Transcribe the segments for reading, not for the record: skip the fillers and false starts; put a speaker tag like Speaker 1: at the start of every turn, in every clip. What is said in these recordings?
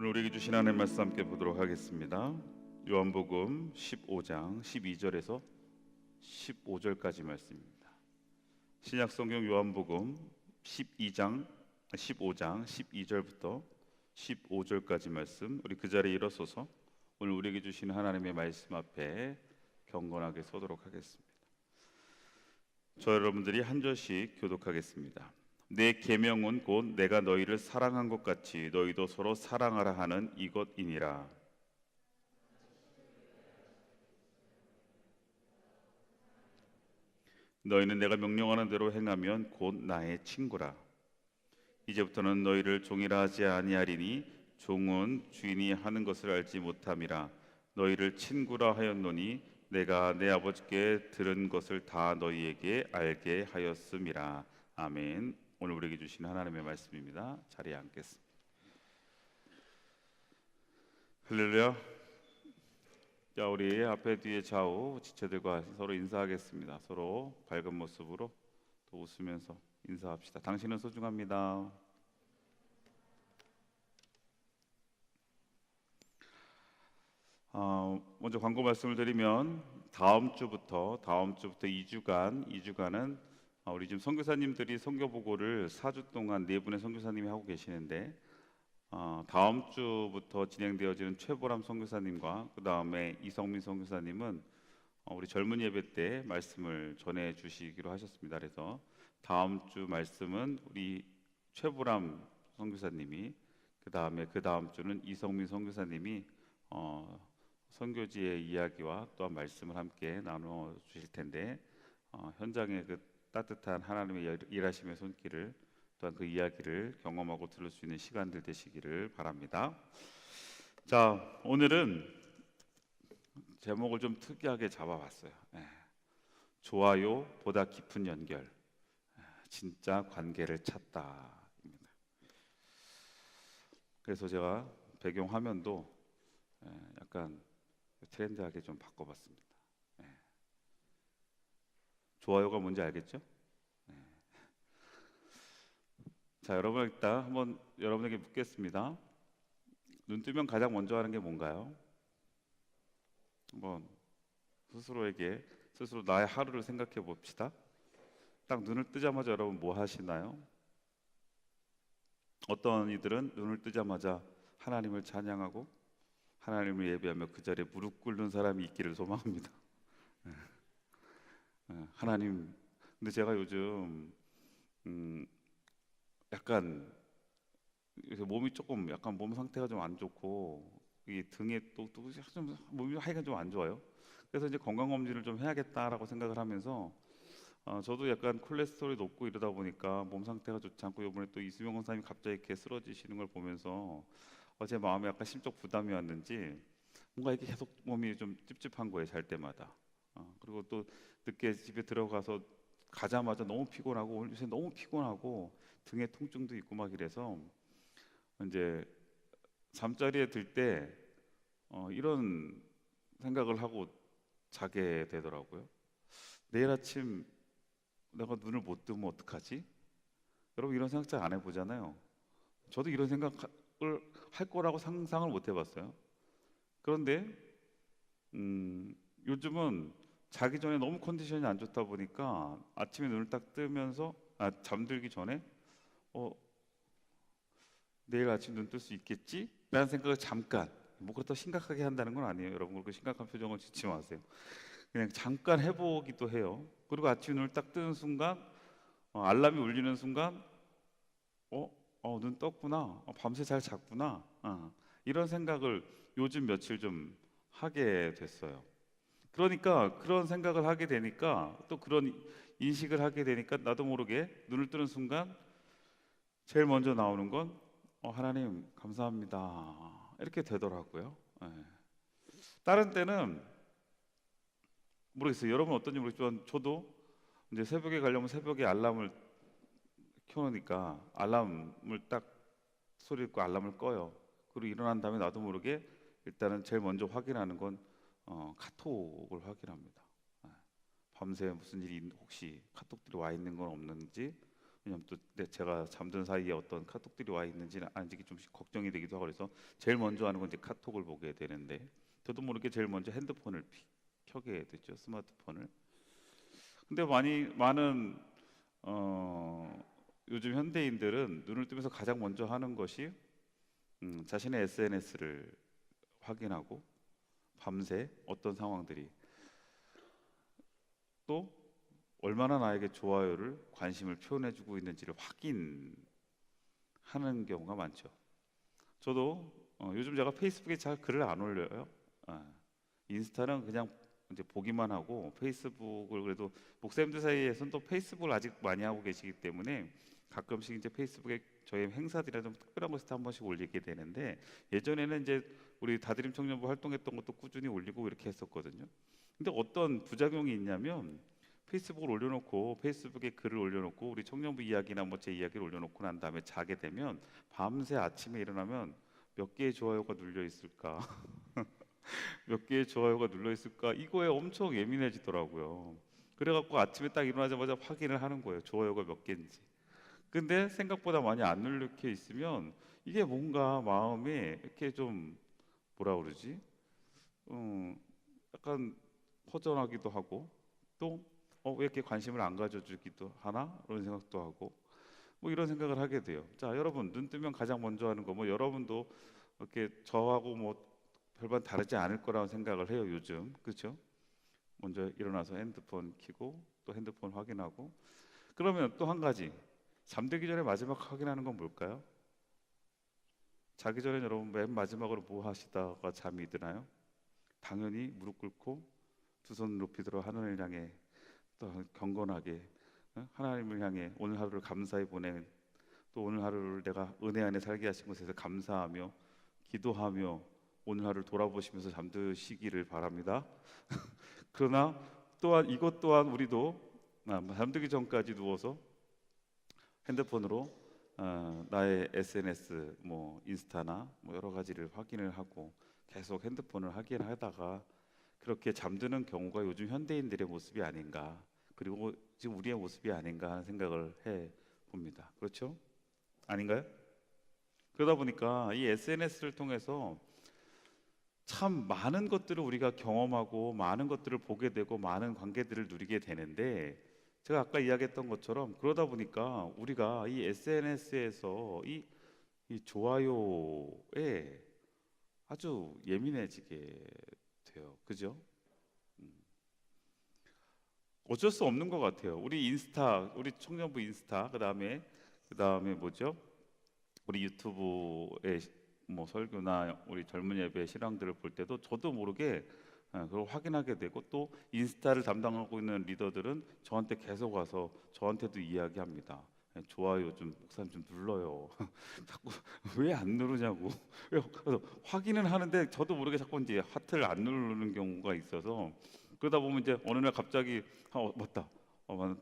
Speaker 1: 오늘 우리에게 주신 하나님의 말씀 함께 보도록 하겠습니다. 요한복음 15장 12절에서 15절까지 말씀입니다. 신약성경 요한복음 15장 12절부터 15절까지 말씀, 우리 그 자리에 일어서서 오늘 우리에게 주신 하나님의 말씀 앞에 경건하게 서도록 하겠습니다. 저 여러분들이 한 절씩 교독하겠습니다. 내 계명은 곧 내가 너희를 사랑한 것 같이 너희도 서로 사랑하라 하는 이것이니라. 너희는 내가 명령하는 대로 행하면 곧 나의 친구라. 이제부터는 너희를 종이라 하지 아니하리니 종은 주인이 하는 것을 알지 못함이라. 너희를 친구라 하였노니 내가 내 아버지께 들은 것을 다 너희에게 알게 하였음이라. 아멘. 오늘 우리에게 주신 하나님의 말씀입니다. 자리에 앉겠습니다. 할렐루야. 자, 우리 앞에 뒤에 좌우 지체들과 서로 인사하겠습니다. 서로 밝은 모습으로 또 웃으면서 인사합시다. 당신은 소중합니다. 먼저 광고 말씀을 드리면 다음 주부터 2주간은 우리 지금 선교사님들이 선교 보고를 4주 동안 4분의 선교사님이 하고 계시는데, 다음 주부터 진행되어지는 최보람 선교사님과 그 다음에 이성민 선교사님은 우리 젊은 예배 때 말씀을 전해 주시기로 하셨습니다. 그래서 다음 주 말씀은 우리 최보람 선교사님이, 그 다음 주는 이성민 선교사님이 선교지의 이야기와 또한 말씀을 함께 나눠 주실 텐데, 현장의 그 따뜻한 하나님의 일하심의 손길을, 또한 그 이야기를 경험하고 들을 수 있는 시간들 되시기를 바랍니다. 자, 오늘은 제목을 좀 특이하게 잡아봤어요. 좋아요 보다 깊은 연결, 진짜 관계를 찾다입니다. 그래서 제가 배경 화면도 약간 트렌드하게 좀 바꿔봤습니다. 좋아요가 뭔지 알겠죠? 자, 여러분, 일단 한번 여러분에게 묻겠습니다. 눈 뜨면 가장 먼저 하는 게 뭔가요? 한번 스스로 나의 하루를 생각해 봅시다. 딱 눈을 뜨자마자 여러분 뭐 하시나요? 어떤 이들은 눈을 뜨자마자 하나님을 찬양하고 하나님을 예배하며 그 자리에 무릎 꿇는 사람이 있기를 소망합니다. 하나님, 근데 제가 요즘 약간 몸이 조금 약간 몸 상태가 좀 안 좋고, 이 등에 또 좀 몸이 하여간 좀 안 좋아요. 그래서 이제 건강 검진을 좀 해야겠다라고 생각을 하면서, 저도 약간 콜레스테롤이 높고 이러다 보니까 몸 상태가 좋지 않고, 이번에 또 이수명 원사님이 갑자기 이렇게 쓰러지시는 걸 보면서 제 마음에 약간 심적 부담이 왔는지 뭔가 이렇게 계속 몸이 좀 찝찝한 거예요, 잘 때마다. 그리고 또 늦게 집에 들어가서 가자마자 너무 피곤하고, 오늘 요새 너무 피곤하고 등에 통증도 있고 막 이래서 이제 잠자리에 들 때 이런 생각을 하고 자게 되더라고요. 내일 아침 내가 눈을 못 뜨면 어떡하지? 여러분, 이런 생각 잘 안 해보잖아요. 저도 이런 생각을 할 거라고 상상을 못 해봤어요. 그런데 요즘은 자기 전에 너무 컨디션이 안 좋다 보니까 아침에 눈을 딱 뜨면서 잠들기 전에 내일 아침 눈 뜰 수 있겠지? 라는 생각을 잠깐, 뭐 그렇다고 심각하게 한다는 건 아니에요. 여러분, 그렇게 심각한 표정을 짓지 마세요. 그냥 잠깐 해보기도 해요. 그리고 아침에 눈을 딱 뜨는 순간, 알람이 울리는 순간, 눈 떴구나, 밤새 잘 잤구나, 이런 생각을 요즘 며칠 좀 하게 됐어요. 그러니까 그런 생각을 하게 되니까, 또 그런 인식을 하게 되니까 나도 모르게 눈을 뜨는 순간 제일 먼저 나오는 건 하나님 감사합니다, 이렇게 되더라고요. 다른 때는 모르겠어요. 여러분 어떤지 모르겠지만 저도 이제 새벽에 가려면 새벽에 알람을 켜놓으니까 알람을 딱 소리 듣고 알람을 꺼요. 그리고 일어난 다음에 나도 모르게 일단은 제일 먼저 확인하는 건 카톡을 확인합니다. 밤새 무슨 일이 혹시 카톡들이 와 있는 건 없는지, 왜냐면 또 제가 잠든 사이에 어떤 카톡들이 와 있는지는 아닌지 좀 걱정이 되기도 하고 그래서 제일 먼저 하는 건 이제 카톡을 보게 되는데 저도 모르게 제일 먼저 핸드폰을 켜게 되죠. 스마트폰을. 근데 많은 어, 요즘 현대인들은 눈을 뜨면서 가장 먼저 하는 것이 자신의 SNS를 확인하고 밤새 어떤 상황들이 또 얼마나 나에게 좋아요를 관심을 표현해주고 있는지를 확인하는 경우가 많죠. 저도 요즘 제가 페이스북에 잘 글을 안 올려요. 아, 인스타는 그냥 이제 보기만 하고 페이스북을 그래도 목사님들 사이에서는 또 페이스북을 아직 많이 하고 계시기 때문에 가끔씩 이제 페이스북에 저희 행사들이나 좀 특별한 것을 한 번씩 올리게 되는데 예전에는 이제 우리 다드림 청년부 활동했던 것도 꾸준히 올리고 이렇게 했었거든요. 근데 어떤 부작용이 있냐면 페이스북을 올려놓고 페이스북에 글을 올려놓고 우리 청년부 이야기나 뭐 제 이야기를 올려놓고 난 다음에 자게 되면 밤새 아침에 일어나면 몇 개의 좋아요가 눌려 있을까? 몇 개의 좋아요가 눌러 있을까? 이거에 엄청 예민해지더라고요. 그래갖고 아침에 딱 일어나자마자 확인을 하는 거예요. 좋아요가 몇 개인지. 근데 생각보다 많이 안 눌러켜 있으면 이게 뭔가 마음에 이렇게 좀 뭐라 그러지? 약간 허전하기도 하고 또 왜 이렇게 관심을 안 가져주기도 하나? 그런 생각도 하고 뭐 이런 생각을 하게 돼요. 자, 여러분 눈 뜨면 가장 먼저 하는 거 뭐 여러분도 이렇게 저하고 뭐 별반 다르지 않을 거라고 생각을 해요, 요즘. 그렇죠? 먼저 일어나서 핸드폰 켜고 또 핸드폰 확인하고 그러면 또 한 가지 잠들기 전에 마지막 확인하는 건 뭘까요? 자기 전에 여러분 맨 마지막으로 뭐 하시다가 잠이 드나요? 당연히 무릎 꿇고 두 손 높이 들어 하늘을 향해 또 경건하게 하나님을 향해 오늘 하루를 감사히 보낸 또 오늘 하루를 내가 은혜 안에 살게 하신 것에 대해서 감사하며 기도하며 오늘 하루를 돌아보시면서 잠드시기를 바랍니다. 그러나 또한 이것 또한 우리도 잠들기 전까지 누워서 핸드폰으로 나의 SNS 뭐 인스타나 뭐 여러 가지를 확인을 하고 계속 핸드폰을 확인하다가 그렇게 잠드는 경우가 요즘 현대인들의 모습이 아닌가 그리고 지금 우리의 모습이 아닌가 하는 생각을 해 봅니다. 그렇죠? 아닌가요? 그러다 보니까 이 SNS를 통해서 참 많은 것들을 우리가 경험하고 많은 것들을 보게 되고 많은 관계들을 누리게 되는데 제가 아까 이야기했던 것처럼 그러다 보니까 우리가 이 SNS에서 이 좋아요에 아주 예민해지게 돼요. 그죠? 어쩔 수 없는 것 같아요. 우리 인스타, 우리 청년부 인스타, 그다음에 뭐죠? 우리 유튜브에 뭐 설교나 우리 젊은 예배 실황들을 볼 때도 저도 모르게 그걸 확인하게 되고 또 인스타를 담당하고 있는 리더들은 저한테 계속 와서 저한테도 이야기합니다. 좋아요 좀 목사님 좀 눌러요. 자꾸 왜 안 누르냐고. 그래서 확인은 하는데 저도 모르게 자꾸 이제 하트를 안 누르는 경우가 있어서 그러다 보면 이제 어느 날 갑자기 맞다.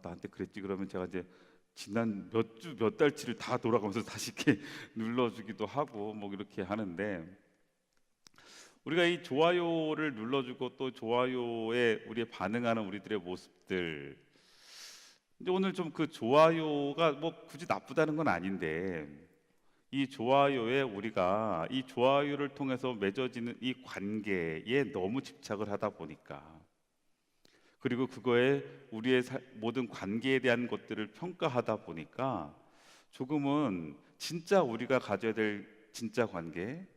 Speaker 1: 나한테 그랬지. 그러면 제가 이제 지난 몇 주 몇 달치를 다 돌아가면서 다시 이렇게 눌러주기도 하고 뭐 이렇게 하는데 우리가 이 좋아요를 눌러주고 또 좋아요에 우리의 반응하는 우리들의 모습들 이제 오늘 좀 그 좋아요가 뭐 굳이 나쁘다는 건 아닌데 이 좋아요에 우리가 이 좋아요를 통해서 맺어지는 이 관계에 너무 집착을 하다 보니까 그리고 그거에 우리의 모든 관계에 대한 것들을 평가하다 보니까 조금은 진짜 우리가 가져야 될 진짜 관계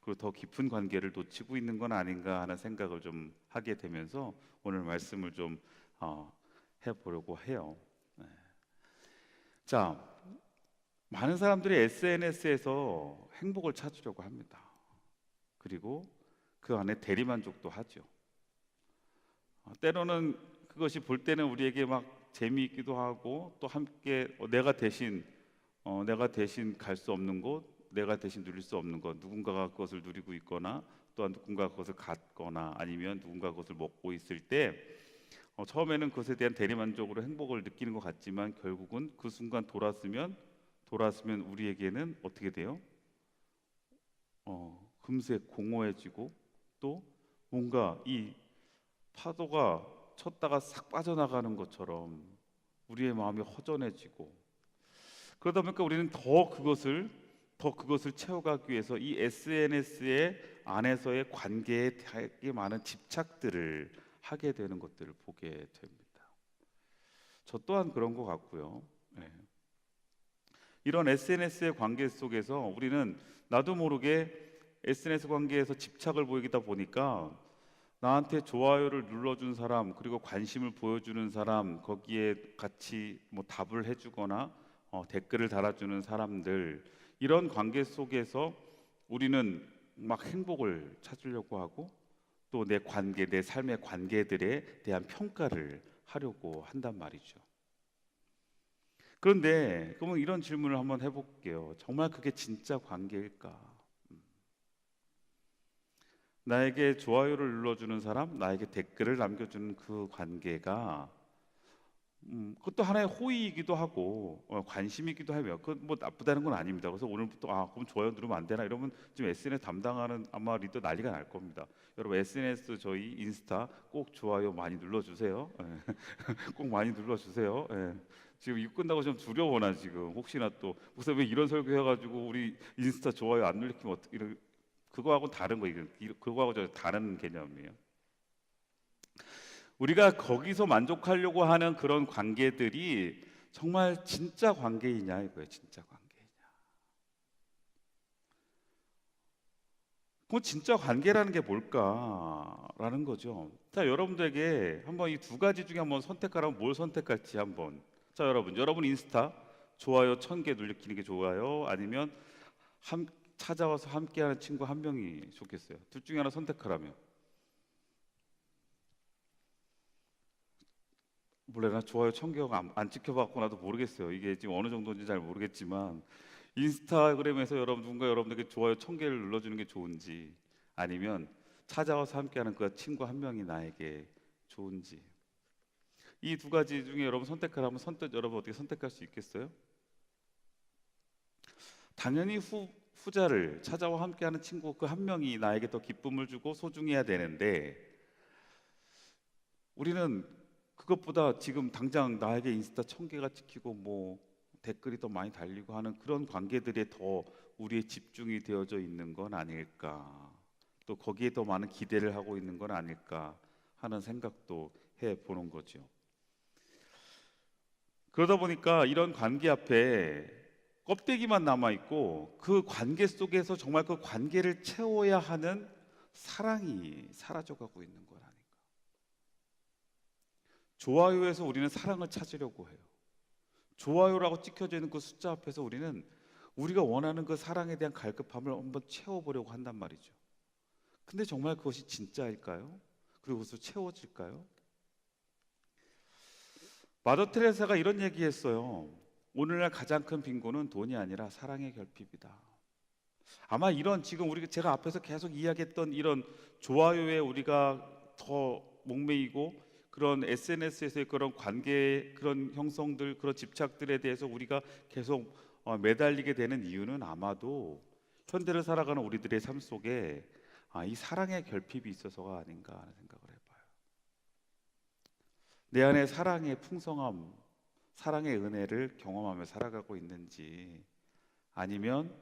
Speaker 1: 그리고 더 깊은 관계를 놓치고 있는 건 아닌가 하는 생각을 좀 하게 되면서 오늘 말씀을 좀 해보려고 해요. 네. 자, 많은 사람들이 SNS에서 행복을 찾으려고 합니다. 그리고 그 안에 대리만족도 하죠. 때로는 그것이 볼 때는 우리에게 막 재미있기도 하고 또 함께 내가 대신 갈 수 없는 곳, 내가 대신 누릴 수 없는 것, 누군가가 그것을 누리고 있거나 또한 누군가가 그것을 갖거나 아니면 누군가가 그것을 먹고 있을 때 처음에는 그것에 대한 대리만족으로 행복을 느끼는 것 같지만 결국은 그 순간 돌았으면 우리에게는 어떻게 돼요? 금세 공허해지고 또 뭔가 이 파도가 쳤다가 싹 빠져나가는 것처럼 우리의 마음이 허전해지고 그러다 보니까 우리는 더 그것을 채워가기 위해서 이 SNS의 안에서의 관계에 되게 많은 집착들을 하게 되는 것들을 보게 됩니다. 저 또한 그런 것 같고요. 네. 이런 SNS의 관계 속에서 우리는 나도 모르게 SNS 관계에서 집착을 보이다 보니까 나한테 좋아요를 눌러준 사람, 그리고 관심을 보여주는 사람, 거기에 같이 뭐 답을 해주거나 댓글을 달아주는 사람들, 이런 관계 속에서 우리는 막 행복을 찾으려고 하고 또 내 관계, 내 삶의 관계들에 대한 평가를 하려고 한단 말이죠. 그런데 그러면 이런 질문을 한번 해볼게요. 정말 그게 진짜 관계일까? 나에게 좋아요를 눌러주는 사람, 나에게 댓글을 남겨주는 그 관계가 그것도 하나의 호의이기도 하고 관심이기도 하며 그 뭐 나쁘다는 건 아닙니다. 그래서 오늘부터 그럼 좋아요 누르면 안 되나 이러면 지금 SNS 담당하는 아마 리더 난리가 날 겁니다. 여러분 SNS 저희 인스타 꼭 좋아요 많이 눌러주세요. 예. 꼭 많이 눌러주세요. 예. 지금 이거 끝나고 좀 두려워 나 지금 혹시나 또 무슨 왜 이런 설교 해가지고 우리 인스타 좋아요 안 눌리면 어떻게 그거하고 다른 거 그거하고 저 다른 개념이에요. 우리가 거기서 만족하려고 하는 그런 관계들이 정말 진짜 관계이냐 이거예요. 진짜 관계이냐. 그 진짜 관계라는 게 뭘까라는 거죠. 자, 여러분들에게 한번 이 두 가지 중에 한번 선택하라면 뭘 선택할지 한번. 자, 여러분 인스타 좋아요 1000개 눌리키는 게 좋아요? 아니면 찾아와서 함께하는 친구 한 명이 좋겠어요? 둘 중에 하나 선택하라면. 몰라 나 좋아요 1000개가 안 찍혀봤고 나도 모르겠어요. 이게 지금 어느 정도인지 잘 모르겠지만 인스타그램에서 누군가 여러분들에게 좋아요 1000개를 눌러주는 게 좋은지 아니면 찾아와서 함께하는 그 친구 한 명이 나에게 좋은지 이 두 가지 중에 여러분 선택하라면 여러분 어떻게 선택할 수 있겠어요? 당연히 후자를 찾아와 함께하는 친구 그 한 명이 나에게 더 기쁨을 주고 소중해야 되는데 우리는 그것보다 지금 당장 나에게 인스타 1000개가 찍히고 뭐 댓글이 더 많이 달리고 하는 그런 관계들에 더 우리의 집중이 되어져 있는 건 아닐까, 또 거기에 더 많은 기대를 하고 있는 건 아닐까 하는 생각도 해보는 거죠. 그러다 보니까 이런 관계 앞에 껍데기만 남아 있고 그 관계 속에서 정말 그 관계를 채워야 하는 사랑이 사라져가고 있는 건 아닐까. 좋아요에서 우리는 사랑을 찾으려고 해요. 좋아요라고 찍혀져 있는 그 숫자 앞에서 우리는 우리가 원하는 그 사랑에 대한 갈급함을 한번 채워보려고 한단 말이죠. 근데 정말 그것이 진짜일까요? 그리고 그것으로 채워질까요? 마더 테레사가 이런 얘기했어요. 오늘날 가장 큰 빈곤은 돈이 아니라 사랑의 결핍이다. 아마 이런 지금 제가 앞에서 계속 이야기했던 이런 좋아요에 우리가 더 목매이고 그런 SNS에서의 그런 관계, 그런 형성들, 그런 집착들에 대해서 우리가 계속 매달리게 되는 이유는 아마도 현대를 살아가는 우리들의 삶 속에 이 사랑의 결핍이 있어서가 아닌가 하는 생각을 해봐요. 내 안에 사랑의 풍성함, 사랑의 은혜를 경험하며 살아가고 있는지 아니면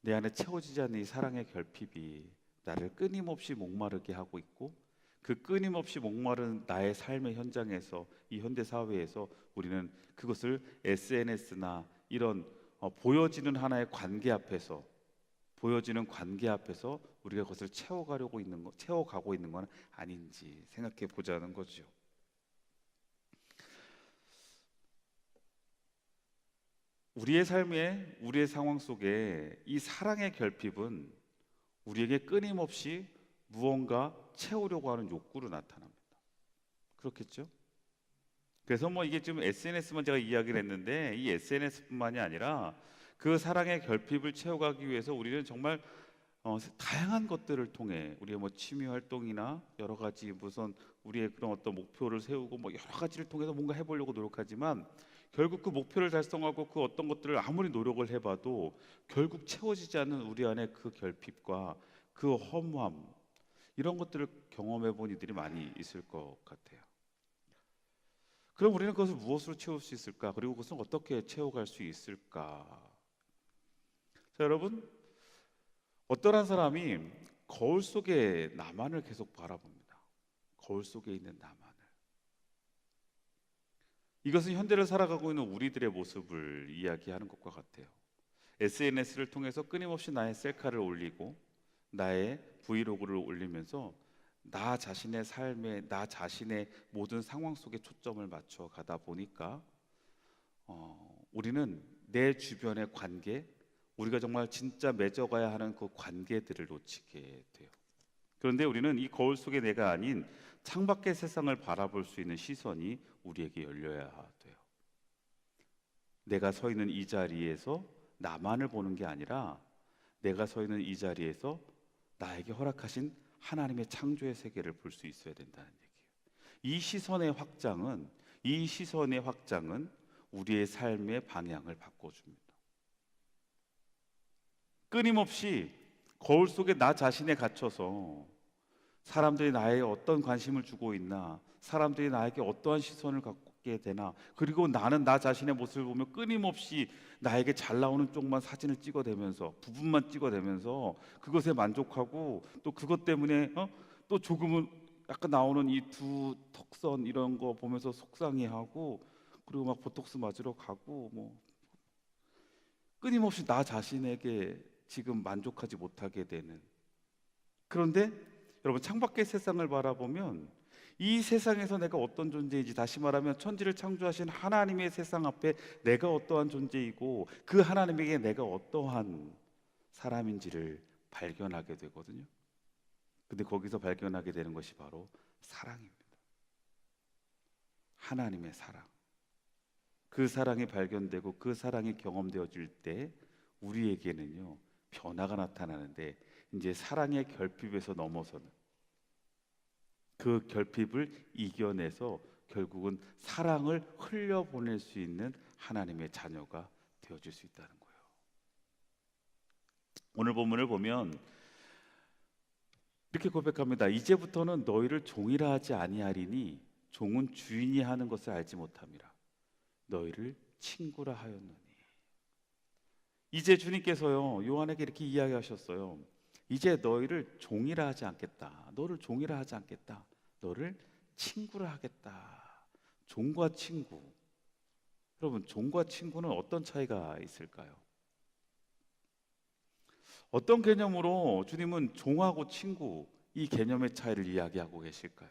Speaker 1: 내 안에 채워지지 않는 이 사랑의 결핍이 나를 끊임없이 목마르게 하고 있고 그 끊임없이 목마른 나의 삶의 현장에서 이 현대 사회에서 우리는 그것을 SNS나 이런 보여지는 하나의 관계 앞에서 우리가 그것을 채워가고 있는 건 아닌지 생각해 보자는 거죠. 우리의 상황 속에 이 사랑의 결핍은 우리에게 끊임없이 무언가 채우려고 하는 욕구로 나타납니다. 그렇겠죠? 그래서 뭐 이게 지금 SNS만 제가 이야기를 했는데 이 SNS뿐만이 아니라 그 사랑의 결핍을 채워가기 위해서 우리는 정말 다양한 것들을 통해 우리의 뭐 취미 활동이나 여러 가지 무슨 우리의 그런 어떤 목표를 세우고 뭐 여러 가지를 통해서 뭔가 해보려고 노력하지만 결국 그 목표를 달성하고 그 어떤 것들을 아무리 노력을 해봐도 결국 채워지지 않는 우리 안에 그 결핍과 그 허무함 이런 것들을 경험해 본 이들이 많이 있을 것 같아요. 그럼 우리는 그것을 무엇으로 채울 수 있을까? 그리고 그것을 어떻게 채워갈 수 있을까? 자, 여러분, 어떤 한 사람이 거울 속에 나만을 계속 바라봅니다. 거울 속에 있는 나만을. 이것은 현대를 살아가고 있는 우리들의 모습을 이야기하는 것과 같아요. SNS를 통해서 끊임없이 나의 셀카를 올리고 나의 브이로그를 올리면서 나 자신의 삶에, 나 자신의 모든 상황 속에 초점을 맞춰 가다 보니까 우리는 내 주변의 관계, 우리가 정말 진짜 맺어가야 하는 그 관계들을 놓치게 돼요. 그런데 우리는 이 거울 속의 내가 아닌 창밖의 세상을 바라볼 수 있는 시선이 우리에게 열려야 돼요. 내가 서 있는 이 자리에서 나만을 보는 게 아니라 내가 서 있는 이 자리에서 나에게 허락하신 하나님의 창조의 세계를 볼 수 있어야 된다는 얘기예요. 이 시선의 확장은 우리의 삶의 방향을 바꿔줍니다. 끊임없이 거울 속에 나 자신에 갇혀서 사람들이 나에게 어떤 관심을 주고 있나, 사람들이 나에게 어떠한 시선을 갖게 되나, 그리고 나는 나 자신의 모습을 보며 끊임없이 나에게 잘 나오는 쪽만 사진을 찍어대면서, 부분만 찍어대면서 그것에 만족하고, 또 그것 때문에 또 조금은 약간 나오는 이 두 턱선 이런 거 보면서 속상해하고, 그리고 막 보톡스 맞으러 가고, 뭐 끊임없이 나 자신에게 지금 만족하지 못하게 되는. 그런데 여러분, 창밖의 세상을 바라보면 이 세상에서 내가 어떤 존재인지, 다시 말하면 천지를 창조하신 하나님의 세상 앞에 내가 어떠한 존재이고 그 하나님에게 내가 어떠한 사람인지를 발견하게 되거든요. 근데 거기서 발견하게 되는 것이 바로 사랑입니다. 하나님의 사랑. 그 사랑이 발견되고 그 사랑이 경험되어질 때 우리에게는요, 변화가 나타나는데, 이제 사랑의 결핍에서 넘어서는, 그 결핍을 이겨내서 결국은 사랑을 흘려보낼 수 있는 하나님의 자녀가 되어질 수 있다는 거예요. 오늘 본문을 보면 이렇게 고백합니다. 이제부터는 너희를 종이라 하지 아니하리니 종은 주인이 하는 것을 알지 못함이라. 너희를 친구라 하였노니. 이제 주님께서요, 요한에게 이렇게 이야기하셨어요. 이제 너희를 종이라 하지 않겠다. 너를 종이라 하지 않겠다. 너를 친구라 하겠다. 종과 친구. 여러분, 종과 친구는 어떤 차이가 있을까요? 어떤 개념으로 주님은 종하고 친구, 이 개념의 차이를 이야기하고 계실까요?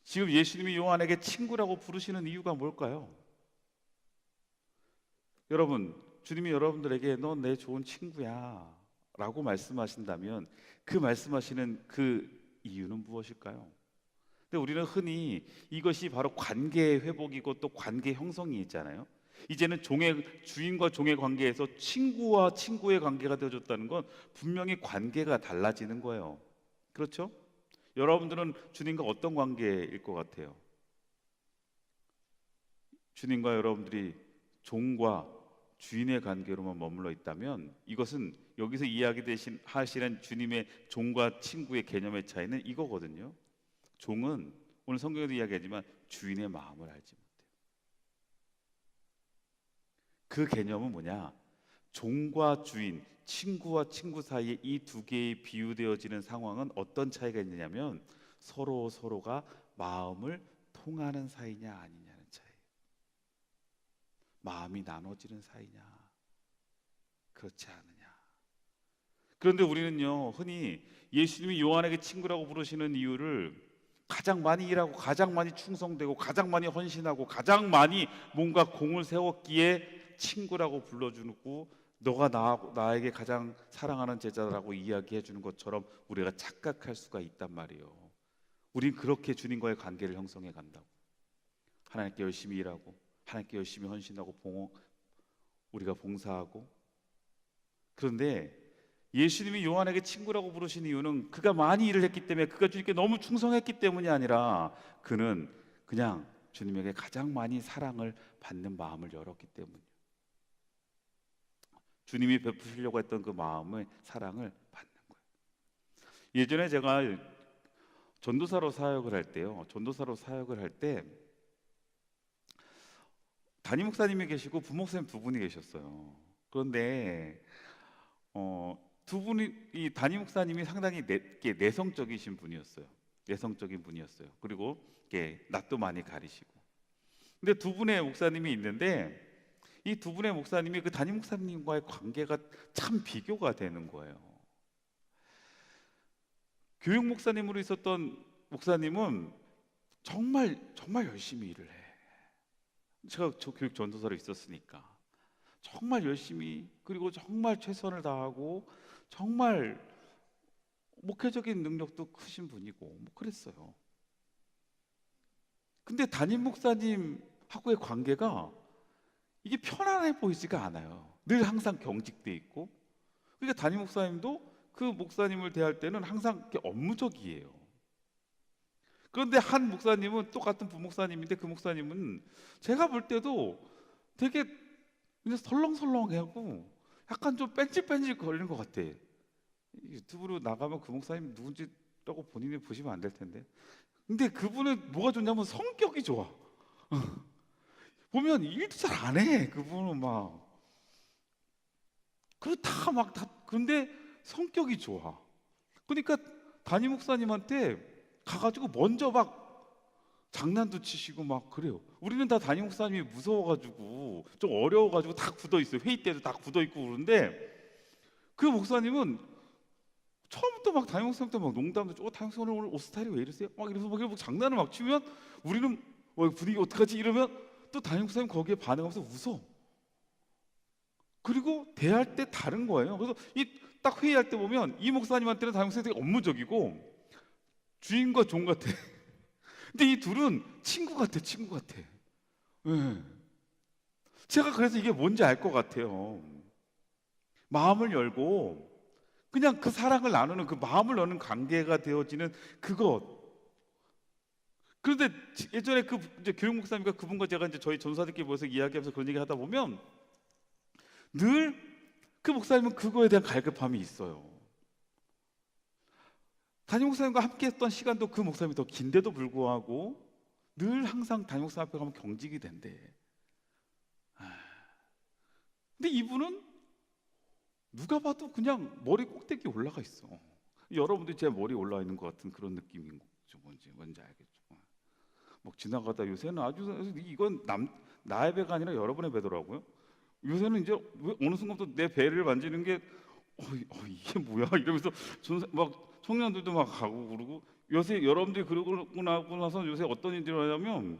Speaker 1: 지금 예수님이 요한에게 친구라고 부르시는 이유가 뭘까요? 여러분, 주님이 여러분들에게 넌 내 좋은 친구야 라고 말씀하신다면 그 말씀하시는 그 이유는 무엇일까요? 근데 우리는 흔히 이것이 바로 관계의 회복이고 또 관계 형성이 있잖아요. 이제는 주인과 종의 관계에서 친구와 친구의 관계가 되어졌다는 건 분명히 관계가 달라지는 거예요. 그렇죠? 여러분들은 주님과 어떤 관계일 것 같아요? 주님과 여러분들이 종과 주인의 관계로만 머물러 있다면, 이것은 여기서 하시는 주님의 종과 친구의 개념의 차이는 이거거든요. 종은 오늘 성경에도 이야기하지만 주인의 마음을 알지 못해요. 그 개념은 뭐냐? 종과 주인, 친구와 친구 사이에 이 두 개의 비유되어지는 상황은 어떤 차이가 있느냐면 서로가 마음을 통하는 사이냐 아니냐는 차이. 마음이 나눠지는 사이냐, 그렇지 않느냐. 그런데 우리는요, 흔히 예수님이 요한에게 친구라고 부르시는 이유를 가장 많이 일하고 가장 많이 충성되고 가장 많이 헌신하고 가장 많이 뭔가 공을 세웠기에 친구라고 불러주고, 너가 나에게 가장 사랑하는 제자라고 이야기해 주는 것처럼 우리가 착각할 수가 있단 말이에요. 우린 그렇게 주님과의 관계를 형성해 간다고. 하나님께 열심히 일하고 하나님께 열심히 헌신하고 우리가 봉사하고. 그런데 예수님이 요한에게 친구라고 부르신 이유는 그가 많이 일을 했기 때문에, 그가 주님께 너무 충성했기 때문이 아니라 그는 그냥 주님에게 가장 많이 사랑을 받는 마음을 열었기 때문이에요. 주님이 베푸시려고 했던 그 마음의 사랑을 받는 거예요. 예전에 제가 전도사로 사역을 할 때요. 전도사로 사역을 할 때 담임 목사님이 계시고 부목사님 두 분이 계셨어요. 그런데 두 분이 이 담임 목사님이 상당히 이렇게 내성적이신 분이었어요. 내성적인 분이었어요. 그리고 이렇게 낯도 많이 가리시고. 근데 두 분의 목사님이 있는데 이 두 분의 목사님이 그 담임 목사님과의 관계가 참 비교가 되는 거예요. 교육 목사님으로 있었던 목사님은 정말 정말 열심히 일을 해. 제가 저 교육 전도사로 있었으니까 정말 열심히, 그리고 정말 최선을 다하고 정말 목회적인 능력도 크신 분이고 뭐 그랬어요. 근데 담임 목사님하고의 관계가 이게 편안해 보이지가 않아요. 늘 항상 경직돼 있고. 그러니까 담임 목사님도 그 목사님을 대할 때는 항상 이렇게 업무적이에요. 그런데 한 목사님은 똑같은 부목사님인데 그 목사님은 제가 볼 때도 되게 그냥 설렁설렁하고 약간 좀 뺀질뺀질 거리는 것 같아. 유튜브로 나가면 그 목사님 누군지라고 본인이 보시면 안 될 텐데. 근데 그분은 뭐가 좋냐면 성격이 좋아. 보면 일도 잘 안 해. 그분은 막 그리고 다 근데 성격이 좋아. 그러니까 담임 목사님한테 가가지고 먼저 막 장난도 치시고 막 그래요. 우리는 다 담임 목사님이 무서워가지고 좀 어려워가지고 다 굳어 있어요. 회의 때도 다 굳어 있고 그러는데 그 목사님은 처음부터 막 담임 목사님한테 막 농담도 담임 목사님 오늘 옷 스타일이 왜 이러세요? 막 이러면서 막 장난을 막 치면 우리는 분위기 어떡하지 이러면 또 담임 목사님 거기에 반응하면서 웃어. 그리고 대할 때 다른 거예요. 그래서 이 딱 회의할 때 보면 이 목사님한테는 담임 목사님이 되게 업무적이고 주인과 종 같아. 근데 이 둘은 친구 같아, 친구 같아. 네. 제가 그래서 이게 뭔지 알 것 같아요. 마음을 열고 그냥 그 사랑을 나누는 그 마음을 여는 관계가 되어지는 그것. 그런데 예전에 그 이제 교육 목사님과 그분과 제가 이제 저희 전사들끼리 모여서 이야기하면서 그런 얘기 하다 보면 늘 그 목사님은 그거에 대한 갈급함이 있어요. 담임 목사님과 함께 했던 시간도 그 목사님이 더 긴데도 불구하고 늘 항상 담임 목사님 앞에 가면 경직이 된대. 근데 이분은 누가 봐도 그냥 머리 꼭대기에 올라가 있어. 여러분들이 제 머리에 올라와 있는 것 같은 그런 느낌인 거죠. 뭔지 알겠죠. 막 지나가다 요새는 아주 이건 나의 배가 아니라 여러분의 배더라고요. 요새는 이제 어느 순간부터 내 배를 만지는 게 이게 뭐야 이러면서 막 청년들도 막 가고 그러고 요새 여러분들이 그러고 나서 요새 어떤 일들이 하냐면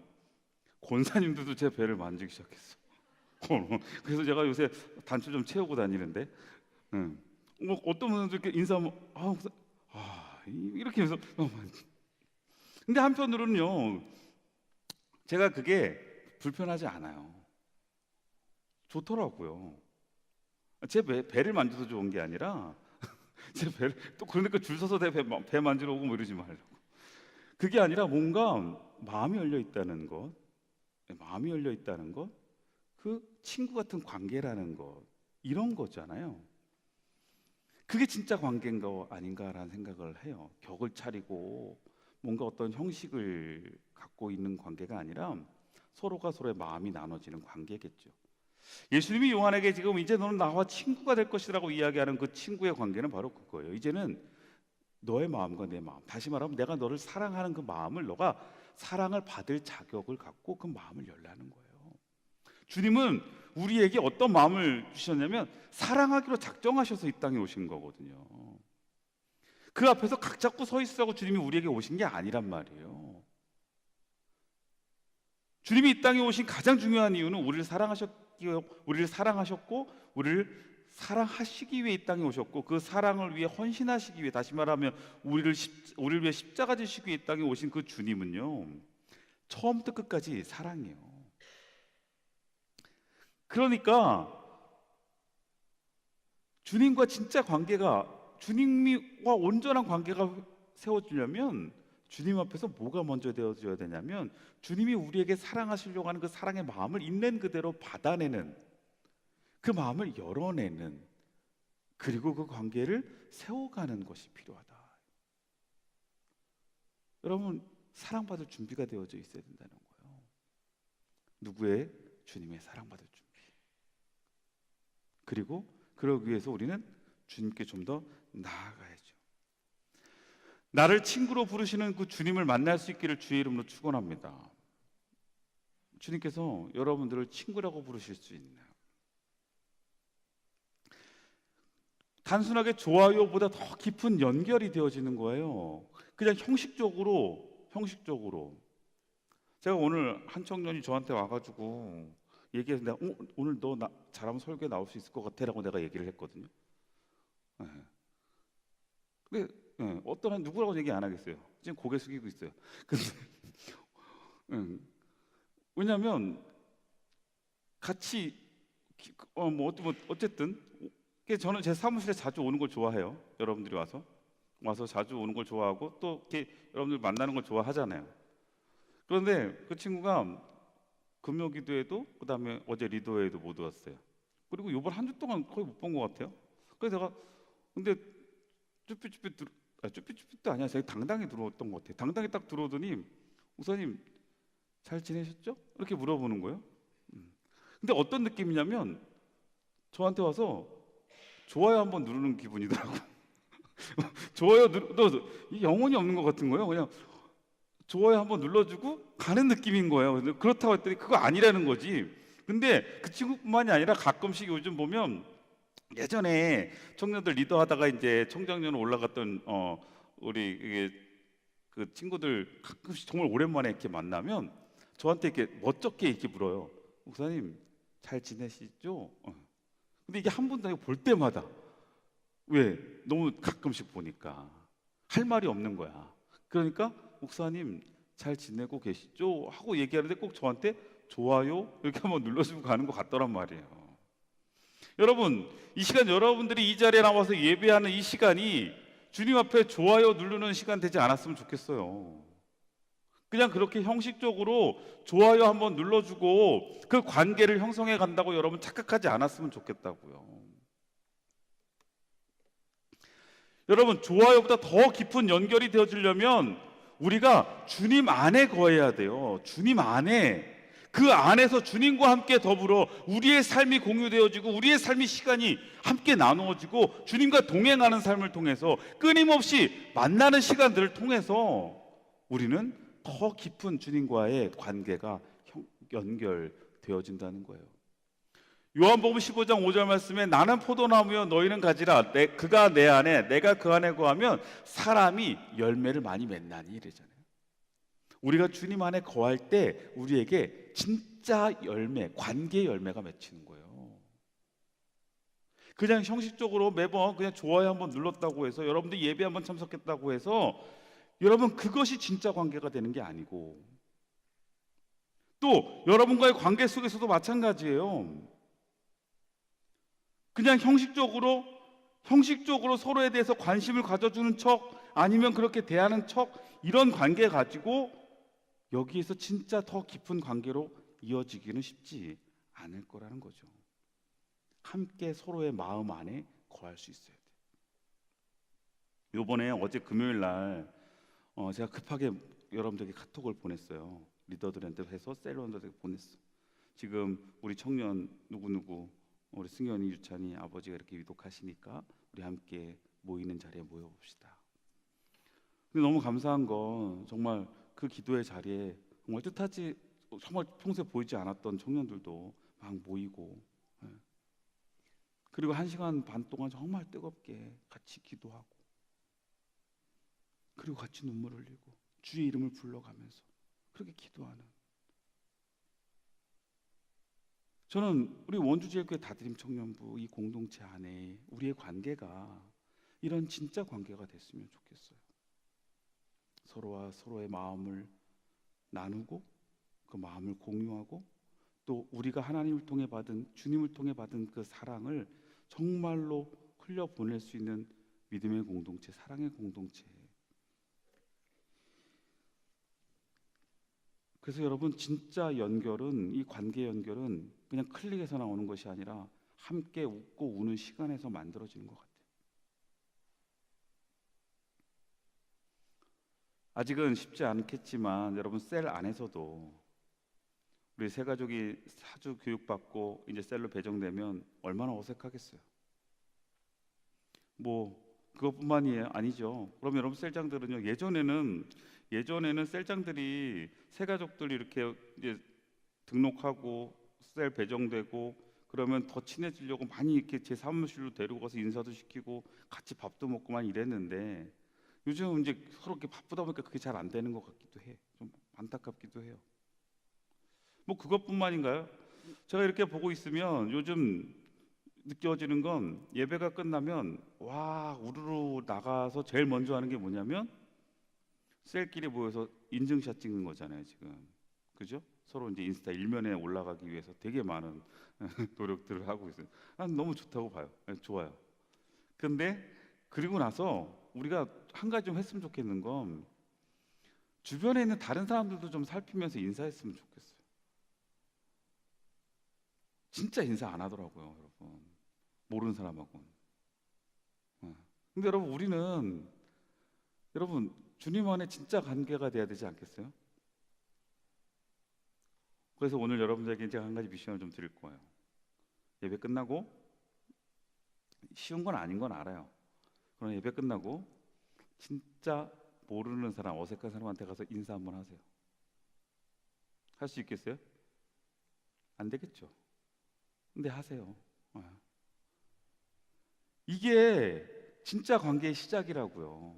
Speaker 1: 권사님들도 제 배를 만지기 시작했어. 그래서 제가 요새 단추 좀 채우고 다니는데 뭐 어떤 분들 이렇게 인사하면 이렇게 해서 근데 한편으로는요 제가 그게 불편하지 않아요. 좋더라고요. 제 배를 만져서 좋은 게 아니라 제 배를 또 그러니까 줄 서서 내 배 만지러 오고 뭐 이러지 말라고. 그게 아니라 뭔가 마음이 열려 있다는 것, 마음이 열려 있다는 것, 그 친구 같은 관계라는 것 이런 거잖아요. 그게 진짜 관계인 거 아닌가라는 생각을 해요. 격을 차리고 뭔가 어떤 형식을 갖고 있는 관계가 아니라 서로가 서로의 마음이 나눠지는 관계겠죠. 예수님이 요한에게 지금 이제 너는 나와 친구가 될 것이라고 이야기하는 그 친구의 관계는 바로 그거예요. 이제는 너의 마음과 내 마음, 다시 말하면 내가 너를 사랑하는 그 마음을 너가 사랑을 받을 자격을 갖고 그 마음을 열라는 거예요. 주님은 우리에게 어떤 마음을 주셨냐면 사랑하기로 작정하셔서 이 땅에 오신 거거든요. 그 앞에서 각 잡고 서 있으라고 주님이 우리에게 오신 게 아니란 말이에요. 주님이 이 땅에 오신 가장 중요한 이유는 우리를 사랑하셨고 우리를 사랑하시기 위해 이 땅에 오셨고 그 사랑을 위해 헌신하시기 위해, 다시 말하면 우리를 위해 십자가 지시기 위해 이 땅에 오신 그 주님은요 처음부터 끝까지 사랑이에요. 그러니까 주님과 진짜 관계가, 주님과 온전한 관계가 세워지려면 주님 앞에서 뭐가 먼저 되어져야 되냐면 주님이 우리에게 사랑하시려고 하는 그 사랑의 마음을 있는 그대로 받아내는, 그 마음을 열어내는, 그리고 그 관계를 세워가는 것이 필요하다. 여러분 사랑받을 준비가 되어져 있어야 된다는 거예요. 누구의? 주님의 사랑받을 준비. 그리고 그러기 위해서 우리는 주님께 좀 더 나아가야죠. 나를 친구로 부르시는 그 주님을 만날 수 있기를 주의 이름으로 축원합니다. 주님께서 여러분들을 친구라고 부르실 수 있나요? 단순하게 좋아요보다 더 깊은 연결이 되어지는 거예요. 그냥 형식적으로 제가 오늘 한 청년이 저한테 와가지고 얘기해서 내가 오늘 너 잘하면 설교에 나올 수 있을 것 같아 라고 내가 얘기를 했거든요. 네. 근데 어떤 한 누구라고 얘기 안 하겠어요. 지금 고개 숙이고 있어요. 근데 왜냐하면 같이 어쨌든 저는 제 사무실에 자주 오는 걸 좋아해요. 여러분들이 와서 자주 오는 걸 좋아하고 또 이렇게 여러분들 만나는 걸 좋아하잖아요. 그런데 그 친구가 금요기도에도 그다음에 어제 리더회에도 못 왔어요. 그리고 이번 한 주 동안 거의 못 본 것 같아요. 그래서 제가 근데 쭈삣도 아니야. 제가 당당히 들어왔던 것 같아요. 당당히 딱 들어오더니 목사님 잘 지내셨죠? 이렇게 물어보는 거예요. 근데 어떤 느낌이냐면 저한테 와서 좋아요 한번 누르는 기분이더라고요. 좋아요 눌러도 영혼이 없는 것 같은 거예요. 그냥 좋아요 한번 눌러주고 가는 느낌인 거예요. 그렇다고 했더니 그거 아니라는 거지. 근데 그 친구뿐만이 아니라 가끔씩 요즘 보면 예전에 청년들 리더하다가 이제 청장년 올라갔던 우리 이게 그 친구들 가끔씩 정말 오랜만에 이렇게 만나면 저한테 이렇게 멋쩍게 이렇게 물어요. 목사님 잘 지내시죠? 근데 이게 한 번도 아니고 볼 때마다 왜? 너무 가끔씩 보니까 할 말이 없는 거야. 그러니까 목사님 잘 지내고 계시죠? 하고 얘기하는데 꼭 저한테 좋아요 이렇게 한번 눌러주고 가는 것 같더란 말이에요. 여러분 이 시간 여러분들이 이 자리에 나와서 예배하는 이 시간이 주님 앞에 좋아요 누르는 시간 되지 않았으면 좋겠어요. 그냥 그렇게 형식적으로 좋아요 한번 눌러주고 그 관계를 형성해 간다고 여러분 착각하지 않았으면 좋겠다고요. 여러분 좋아요보다 더 깊은 연결이 되어지려면 우리가 주님 안에 거해야 돼요. 주님 안에, 그 안에서 주님과 함께 더불어 우리의 삶이 공유되어지고 우리의 삶의 시간이 함께 나누어지고 주님과 동행하는 삶을 통해서 끊임없이 만나는 시간들을 통해서 우리는 더 깊은 주님과의 관계가 연결되어진다는 거예요. 요한복음 15장 5절 말씀에 나는 포도나무여 너희는 가지라 그가 내 안에 내가 그 안에 거하면 사람이 열매를 많이 맺나니 이러잖아요. 우리가 주님 안에 거할 때 우리에게 진짜 열매, 관계 열매가 맺히는 거예요. 그냥 형식적으로 매번 그냥 좋아요 한번 눌렀다고 해서 여러분들 예배 한번 참석했다고 해서 여러분 그것이 진짜 관계가 되는 게 아니고 또 여러분과의 관계 속에서도 마찬가지예요. 그냥 형식적으로 서로에 대해서 관심을 가져주는 척 아니면 그렇게 대하는 척 이런 관계 가지고 여기에서 진짜 더 깊은 관계로 이어지기는 쉽지 않을 거라는 거죠. 함께 서로의 마음 안에 거할 수 있어야 돼요. 요번에 어제 금요일 날 제가 급하게 여러분들에게 카톡을 보냈어요. 리더들한테 해서 셀러들에게 보냈어. 지금 우리 청년 누구누구 우리 승현이, 유찬이 아버지가 이렇게 위독하시니까 우리 함께 모이는 자리에 모여봅시다. 근데 너무 감사한 건 정말 그 기도의 자리에 정말 뜻하지 정말 평소에 보이지 않았던 청년들도 막 모이고 그리고 1시간 반 동안 정말 뜨겁게 같이 기도하고 그리고 같이 눈물 흘리고 주의 이름을 불러가면서 그렇게 기도하는 저는 우리 원주제일교회 다드림 청년부 이 공동체 안에 우리의 관계가 이런 진짜 관계가 됐으면 좋겠어요. 서로와 서로의 마음을 나누고 그 마음을 공유하고 또 우리가 하나님을 통해 받은 주님을 통해 받은 그 사랑을 정말로 흘려보낼 수 있는 믿음의 공동체, 사랑의 공동체. 그래서 여러분 진짜 연결은 이 관계 연결은 그냥 클릭해서 나오는 것이 아니라 함께 웃고 우는 시간에서 만들어지는 것 같아요. 아직은 쉽지 않겠지만 여러분 셀 안에서도 우리 세 가족이 사주 교육받고 이제 셀로 배정되면 얼마나 어색하겠어요. 뭐 그것뿐만이 아니죠. 그럼 여러분 셀장들은요, 예전에는 셀장들이 세 가족들이 이렇게 이제 등록하고 셀 배정되고 그러면 더 친해지려고 많이 이렇게 제 사무실로 데리고 가서 인사도 시키고 같이 밥도 먹고만 이랬는데, 요즘 이제 서로 이렇게 바쁘다 보니까 그게 잘 안 되는 것 같기도 해. 좀 안타깝기도 해요. 뭐 그것뿐만인가요? 제가 이렇게 보고 있으면 요즘 느껴지는 건, 예배가 끝나면 와 우르르 나가서 제일 먼저 하는 게 뭐냐면 셀끼리 모여서 인증샷 찍는 거잖아요 지금. 그죠? 서로 이제 인스타 일면에 올라가기 위해서 되게 많은 노력들을 하고 있어요. 난 너무 좋다고 봐요. 네, 좋아요. 근데 그리고 나서 우리가 한 가지 좀 했으면 좋겠는 건, 주변에 있는 다른 사람들도 좀 살피면서 인사했으면 좋겠어요. 진짜 인사 안 하더라고요 여러분, 모르는 사람하고는. 네. 근데 여러분 주님 안에 진짜 관계가 돼야 되지 않겠어요? 그래서 오늘 여러분들에게 제가 한 가지 미션을 좀 드릴 거예요. 예배 끝나고, 쉬운 건 아닌 건 알아요. 그러나 예배 끝나고 진짜 모르는 사람, 어색한 사람한테 가서 인사 한번 하세요. 할 수 있겠어요? 안 되겠죠. 근데 하세요. 이게 진짜 관계의 시작이라고요.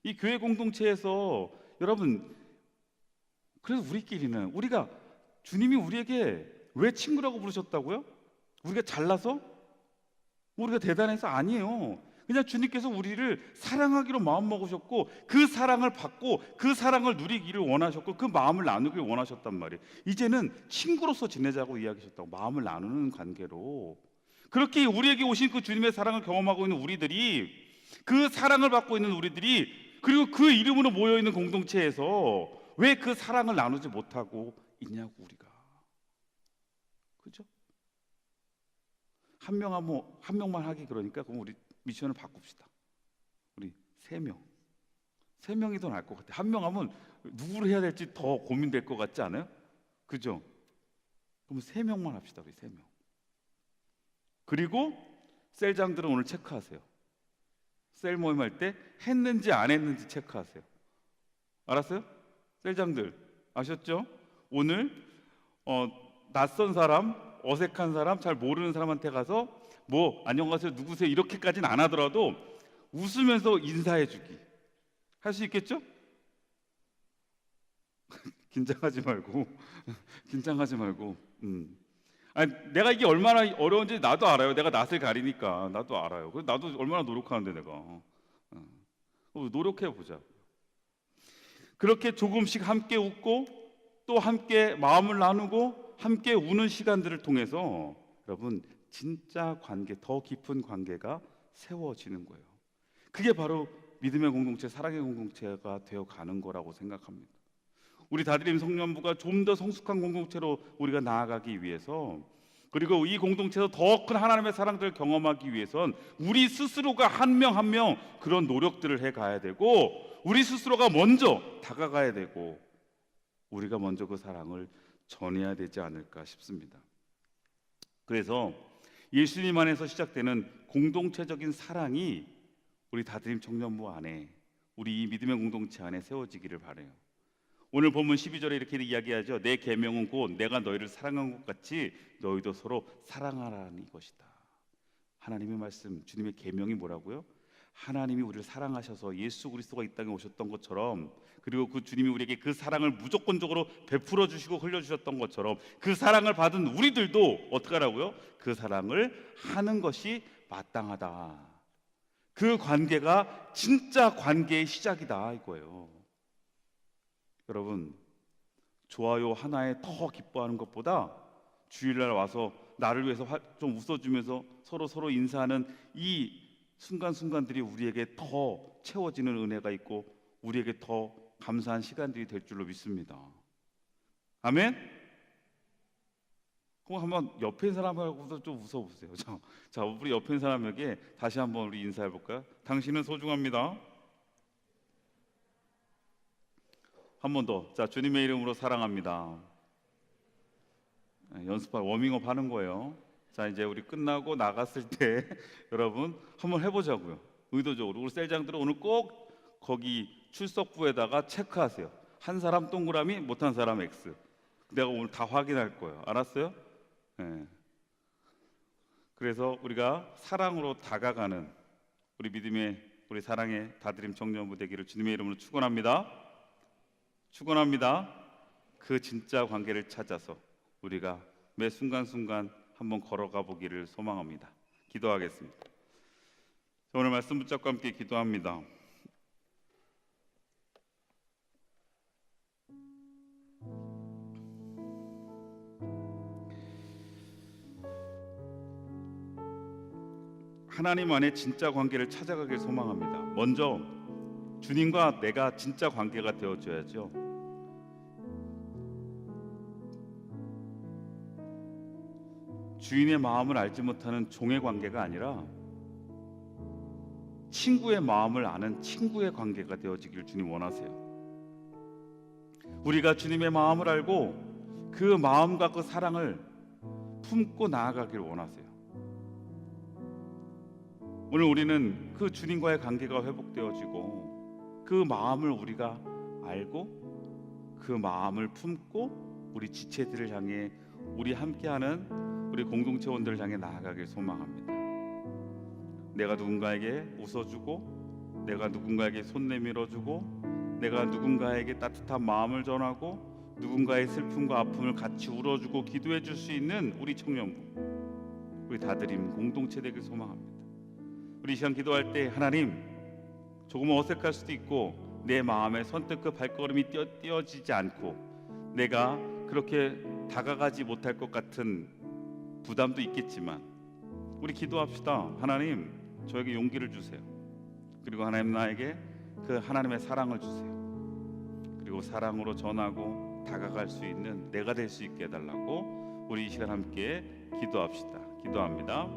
Speaker 1: 이 교회 공동체에서 여러분, 그래서 우리가 주님이 우리에게 왜 친구라고 부르셨다고요? 우리가 잘나서? 우리가 대단해서? 아니에요. 그냥 주님께서 우리를 사랑하기로 마음먹으셨고, 그 사랑을 받고 그 사랑을 누리기를 원하셨고, 그 마음을 나누기를 원하셨단 말이에요. 이제는 친구로서 지내자고 이야기하셨다고. 마음을 나누는 관계로. 그렇게 우리에게 오신 그 주님의 사랑을 경험하고 있는 우리들이, 그 사랑을 받고 있는 우리들이, 그리고 그 이름으로 모여있는 공동체에서 왜 그 사랑을 나누지 못하고 있냐고 우리가. 그죠? 한 명만 하기 그러니까, 그럼 우리 미션을 바꿉시다. 우리 세 명이 더 나을 것 같아요. 한 명 하면 누구를 해야 될지 더 고민될 것 같지 않아요? 그죠? 그럼 세 명만 합시다. 우리 세 명. 그리고 셀장들은 오늘 체크하세요. 셀 모임할 때 했는지 안 했는지 체크하세요. 알았어요? 셀장들 아셨죠? 오늘 낯선 사람, 어색한 사람, 잘 모르는 사람한테 가서 뭐 안녕하세요, 누구세요, 이렇게까지는 안 하더라도 웃으면서 인사해 주기. 할 수 있겠죠? 긴장하지 말고 긴장하지 말고. 아니, 내가 이게 얼마나 어려운지 나도 알아요. 내가 낯을 가리니까 나도 알아요. 그래서 나도 얼마나 노력하는데 내가. 노력해 보자. 그렇게 조금씩 함께 웃고 또 함께 마음을 나누고 함께 우는 시간들을 통해서 여러분 진짜 관계, 더 깊은 관계가 세워지는 거예요. 그게 바로 믿음의 공동체, 사랑의 공동체가 되어 가는 거라고 생각합니다. 우리 다드림 성년부가 좀 더 성숙한 공동체로 우리가 나아가기 위해서, 그리고 이 공동체에서 더 큰 하나님의 사랑들을 경험하기 위해선 우리 스스로가 한 명 한 명 그런 노력들을 해 가야 되고, 우리 스스로가 먼저 다가가야 되고, 우리가 먼저 그 사랑을 전해야 되지 않을까 싶습니다. 그래서 예수님 안에서 시작되는 공동체적인 사랑이 우리 다드림 청년부 안에, 우리 이 믿음의 공동체 안에 세워지기를 바라요. 오늘 본문 12절에 이렇게 이야기하죠. 내 계명은 곧 내가 너희를 사랑한 것 같이 너희도 서로 사랑하라는 것이다. 하나님의 말씀, 주님의 계명이 뭐라고요? 하나님이 우리를 사랑하셔서 예수 그리스도가 이 땅에 오셨던 것처럼, 그리고 그 주님이 우리에게 그 사랑을 무조건적으로 베풀어 주시고 흘려 주셨던 것처럼, 그 사랑을 받은 우리들도 어떻게 하라고요? 그 사랑을 하는 것이 마땅하다. 그 관계가 진짜 관계의 시작이다 이거예요. 여러분, 좋아요 하나에 더 기뻐하는 것보다 주일날 와서 나를 위해서 좀 웃어주면서 서로 인사하는 이 순간순간들이 우리에게 더 채워지는 은혜가 있고 우리에게 더 감사한 시간들이 될 줄로 믿습니다. 아멘? 그럼 한번 옆에 있는 사람하고도 좀 웃어보세요. 자, 우리 옆에 있는 사람에게 다시 한번 우리 인사해볼까요? 당신은 소중합니다. 한 번 더. 자, 주님의 이름으로 사랑합니다. 연습할 워밍업 하는 거예요. 자, 이제 우리 끝나고 나갔을 때 여러분 한번 해보자고요. 의도적으로 우리 셀장들은 오늘 꼭 거기 출석부에다가 체크하세요. 한 사람 동그라미, 못한 사람 X. 내가 오늘 다 확인할 거예요. 알았어요? 네. 그래서 우리가 사랑으로 다가가는 우리 믿음의 우리 사랑의 다드림 청년부 되기를 주님의 이름으로 축원합니다. 축원합니다. 그 진짜 관계를 찾아서 우리가 매 순간순간 한번 걸어가 보기를 소망합니다. 기도하겠습니다. 오늘 말씀 붙잡고 함께 기도합니다. 하나님 안에 진짜 관계를 찾아가길 소망합니다. 먼저 주님과 내가 진짜 관계가 되어줘야죠. 주인의 마음을 알지 못하는 종의 관계가 아니라 친구의 마음을 아는 친구의 관계가 되어지길 주님 원하세요. 우리가 주님의 마음을 알고 그 마음과 그 사랑을 품고 나아가길 원하세요. 오늘 우리는 그 주님과의 관계가 회복되어지고 그 마음을 우리가 알고 그 마음을 품고 우리 지체들을 향해 우리 함께하는 우리 공동체원들을 향해 나아가길 소망합니다. 내가 누군가에게 웃어주고 내가 누군가에게 손 내밀어주고 내가 누군가에게 따뜻한 마음을 전하고 누군가의 슬픔과 아픔을 같이 울어주고 기도해 줄 수 있는 우리 청년부, 우리 다드림 공동체 되길 소망합니다. 우리 이 시간 기도할 때 하나님, 조금 어색할 수도 있고 내 마음에 선뜻 그 발걸음이 띄어지지 않고 내가 그렇게 다가가지 못할 것 같은 부담도 있겠지만 우리 기도합시다. 하나님, 저에게 용기를 주세요. 그리고 하나님, 나에게 그 하나님의 사랑을 주세요. 그리고 사랑으로 전하고 다가갈 수 있는 내가 될 수 있게 해달라고 우리 이 시간 함께 기도합시다. 기도합니다.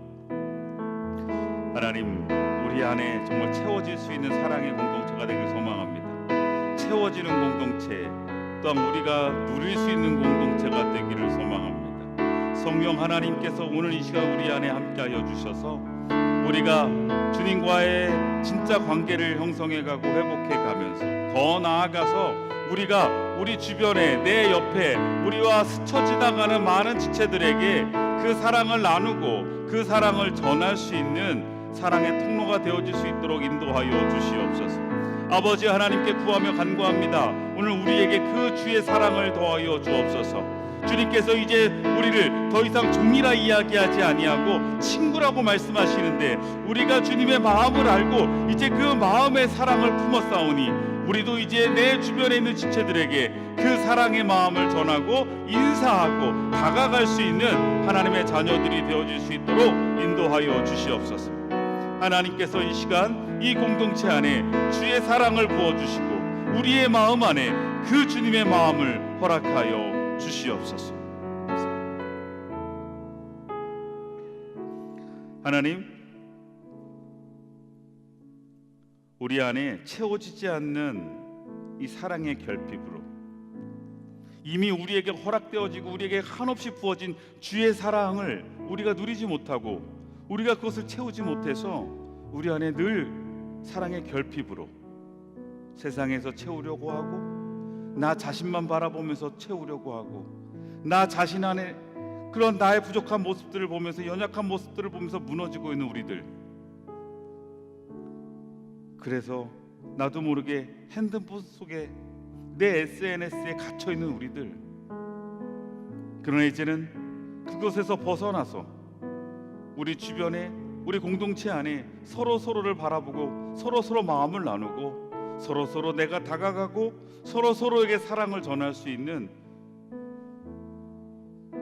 Speaker 1: 하나님, 우리 안에 정말 채워질 수 있는 사랑의 공동체가 되길 소망합니다. 채워지는 공동체, 또한 우리가 누릴 수 있는 공동체가 되기를 소망합니다. 성령 하나님께서 오늘 이 시간 우리 안에 함께하여 주셔서 우리가 주님과의 진짜 관계를 형성해가고 회복해가면서 더 나아가서 우리가 우리 주변에 내 옆에 우리와 스쳐 지나가는 많은 지체들에게 그 사랑을 나누고 그 사랑을 전할 수 있는 사랑의 통로가 되어질 수 있도록 인도하여 주시옵소서. 아버지 하나님께 구하며 간구합니다. 오늘 우리에게 그 주의 사랑을 더하여 주옵소서. 주님께서 이제 우리를 더 이상 종이라 이야기하지 아니하고 친구라고 말씀하시는데 우리가 주님의 마음을 알고 이제 그 마음의 사랑을 품었사오니 우리도 이제 내 주변에 있는 지체들에게 그 사랑의 마음을 전하고 인사하고 다가갈 수 있는 하나님의 자녀들이 되어질 수 있도록 인도하여 주시옵소서. 하나님께서 이 시간 이 공동체 안에 주의 사랑을 부어주시고 우리의 마음 안에 그 주님의 마음을 허락하여 주시옵소서. 하나님, 우리 안에 채워지지 않는 이 사랑의 결핍으로 이미 우리에게 허락되어지고 우리에게 한없이 부어진 주의 사랑을 우리가 누리지 못하고 우리가 그것을 채우지 못해서 우리 안에 늘 사랑의 결핍으로 세상에서 채우려고 하고 나 자신만 바라보면서 채우려고 하고 나 자신 안에 그런 나의 부족한 모습들을 보면서 연약한 모습들을 보면서 무너지고 있는 우리들, 그래서 나도 모르게 핸드폰 속에 내 SNS에 갇혀있는 우리들, 그러나 이제는 그것에서 벗어나서 우리 주변에 우리 공동체 안에 서로를 바라보고 서로 마음을 나누고 서로 내가 다가가고 서로에게 사랑을 전할 수 있는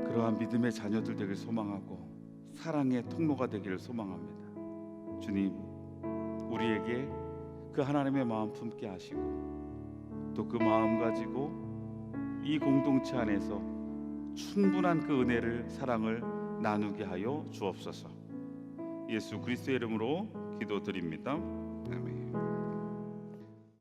Speaker 1: 그러한 믿음의 자녀들 되길 소망하고 사랑의 통로가 되기를 소망합니다. 주님, 우리에게 그 하나님의 마음 품게 하시고 또 그 마음 가지고 이 공동체 안에서 충분한 그 은혜를 사랑을 나누게 하여 주옵소서. 예수 그리스도의 이름으로 기도드립니다. 아멘.